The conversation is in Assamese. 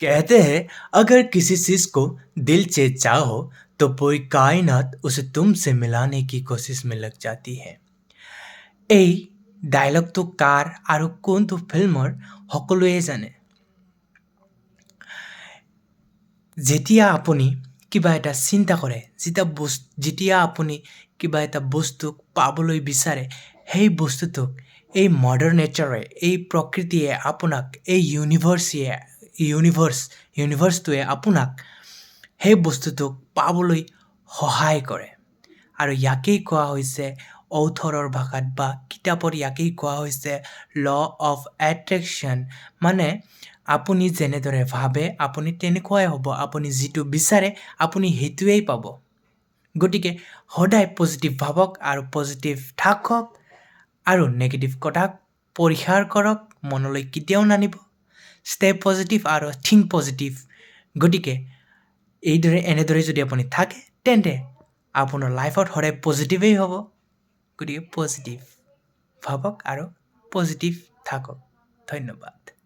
कहते हैं अगर किसी चीज को दिल से चाहो तो पूरी कायनात उसे तुमसे मिलाने की कोशिश में लग जाती है। এই ডায়লগটো কাৰ আৰু কোনটো ফিল্মৰ সকলোৱে জানে। যেতিয়া আপুনি কিবা এটা চিন্তা কৰে, যেতিয়া আপুনি কিবা এটা বস্তুক পাবলৈ বিচাৰে, সেই বস্তুটোক এই মডাৰ নেচাৰে, এই প্ৰকৃতিয়ে আপোনাক, এই ইউনিভাৰ্ছটোৱে আপোনাক সেই বস্তুটোক পাবলৈ সহায় কৰে। আৰু ইয়াকেই কোৱা হৈছে অথৰৰ ভাষাত বা কিতাপত ইয়াকেই কোৱা হৈছে ল অফ এট্ৰেকশ্যন। মানে আপুনি যেনেদৰে ভাবে আপুনি তেনেকুৱাই হ'ব, আপুনি যিটো বিচাৰে আপুনি সেইটোৱেই পাব। গতিকে সদায় পজিটিভ ভাবক আৰু পজিটিভ থাকক আৰু নেগেটিভ কথাক পৰিহাৰ কৰক, মনলৈ কেতিয়াও নানিব। ষ্টে পজিটিভ আৰু থিংক পজিটিভ। গতিকে এনেদৰে যদি আপুনি থাকে তেন্তে আপোনাৰ লাইফত সদায় পজিটিভেই হ'ব। গতিকে পজিটিভ ভাবক আৰু পজিটিভ থাকক। ধন্যবাদ।